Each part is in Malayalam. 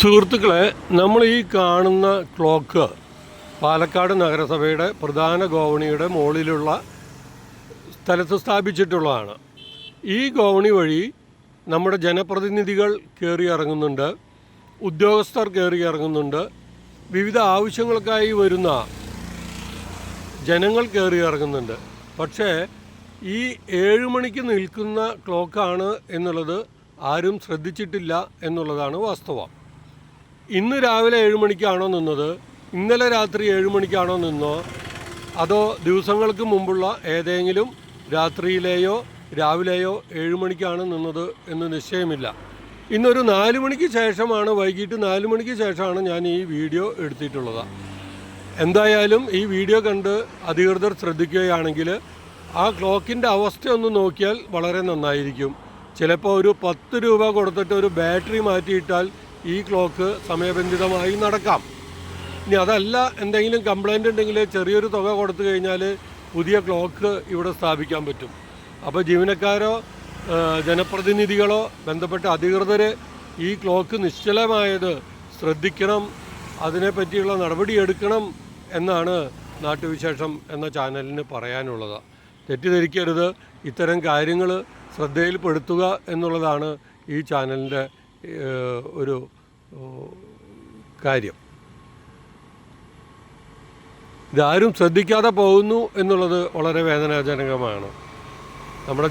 സുഹൃത്തുക്കളെ, നമ്മൾ ഈ കാണുന്ന ക്ലോക്ക് പാലക്കാട് നഗരസഭയുടെ പ്രധാന ഗോവണിയുടെ മുകളിലുള്ള സ്ഥലത്ത് സ്ഥാപിച്ചിട്ടുള്ളതാണ്. ഈ ഗോവണി വഴി നമ്മുടെ ജനപ്രതിനിധികൾ കയറി ഇറങ്ങുന്നുണ്ട്, ഉദ്യോഗസ്ഥർ കയറി ഇറങ്ങുന്നുണ്ട്, വിവിധ ആവശ്യങ്ങൾക്കായി വരുന്ന ജനങ്ങൾ കയറി ഇറങ്ങുന്നുണ്ട്. പക്ഷേ ഈ 7 മണിക്ക് നിൽക്കുന്ന ക്ലോക്കാണ് എന്നുള്ളത് ആരും ശ്രദ്ധിച്ചിട്ടില്ല എന്നുള്ളതാണ് വാസ്തവം. ഇന്ന് രാവിലെ 7 മണിക്കാണോ നിന്നത്, ഇന്നലെ രാത്രി 7 മണിക്കാണോ നിന്നോ, അതോ ദിവസങ്ങൾക്ക് മുമ്പുള്ള ഏതെങ്കിലും രാത്രിയിലെയോ രാവിലെയോ 7 മണിക്കാണ് നിന്നത് എന്ന് നിശ്ചയമില്ല. ഇന്നൊരു 4 മണിക്ക് ശേഷമാണ്, വൈകിട്ട് 4 മണിക്ക് ശേഷമാണ് ഞാൻ ഈ വീഡിയോ എടുത്തിട്ടുള്ളത്. എന്തായാലും ഈ വീഡിയോ കണ്ട് അധികൃതർ ശ്രദ്ധിക്കുകയാണെങ്കിൽ ആ ക്ലോക്കിൻ്റെ അവസ്ഥയൊന്ന് നോക്കിയാൽ വളരെ നന്നായിരിക്കും. ചിലപ്പോൾ ഒരു 10 രൂപ കൊടുത്തിട്ട് ഒരു ബാറ്ററി മാറ്റിയിട്ടാൽ ഈ ക്ലോക്ക് സമയബന്ധിതമായി നടക്കാം. ഇനി അതല്ല, എന്തെങ്കിലും കംപ്ലൈൻ്റ് ഉണ്ടെങ്കിൽ ചെറിയൊരു തുക കൊടുത്തു കഴിഞ്ഞാൽ പുതിയ ക്ലോക്ക് ഇവിടെ സ്ഥാപിക്കാൻ പറ്റും. അപ്പോൾ ജീവനക്കാരോ ജനപ്രതിനിധികളോ ബന്ധപ്പെട്ട അധികൃതർ ഈ ക്ലോക്ക് നിശ്ചലമായത് ശ്രദ്ധിക്കണം, അതിനെപ്പറ്റിയുള്ള നടപടിയെടുക്കണം എന്നാണ് നാട്ടുവിശേഷം എന്ന ചാനലിന് പറയാനുള്ളത്. തെറ്റിദ്ധരിക്കരുത്, ഇത്തരം കാര്യങ്ങൾ ശ്രദ്ധയിൽപ്പെടുത്തുക എന്നുള്ളതാണ് ഈ ചാനലിൻ്റെ ഒരു കാര്യം. ഇതാരും ശ്രദ്ധിക്കാതെ പോകുന്നു എന്നുള്ളത് വളരെ വേദനാജനകമാണ്. നമ്മുടെ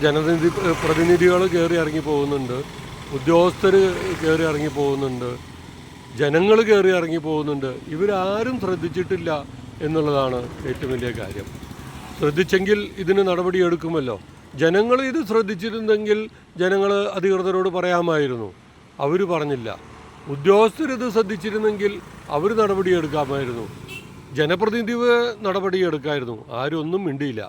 പ്രതിനിധികൾ കയറി ഇറങ്ങി പോകുന്നുണ്ട്, ഉദ്യോഗസ്ഥർ കയറി ഇറങ്ങി പോകുന്നുണ്ട്, ജനങ്ങൾ കയറി ഇറങ്ങി പോകുന്നുണ്ട്. ഇവരാരും ശ്രദ്ധിച്ചിട്ടില്ല എന്നുള്ളതാണ് ഏറ്റവും വലിയ കാര്യം. ശ്രദ്ധിച്ചെങ്കിൽ ഇതിന് നടപടിയെടുക്കുമല്ലോ. ജനങ്ങൾ ഇത് ശ്രദ്ധിച്ചിരുന്നെങ്കിൽ ജനങ്ങൾ അധികൃതരോട് പറയാമായിരുന്നു. അവർ പറഞ്ഞില്ല. ഉദ്യോഗസ്ഥരിത് ശ്രദ്ധിച്ചിരുന്നെങ്കിൽ അവർ നടപടിയെടുക്കാമായിരുന്നു. ജനപ്രതിനിധി നടപടിയെടുക്കായിരുന്നു. ആരും ഒന്നും മിണ്ടിയില്ല.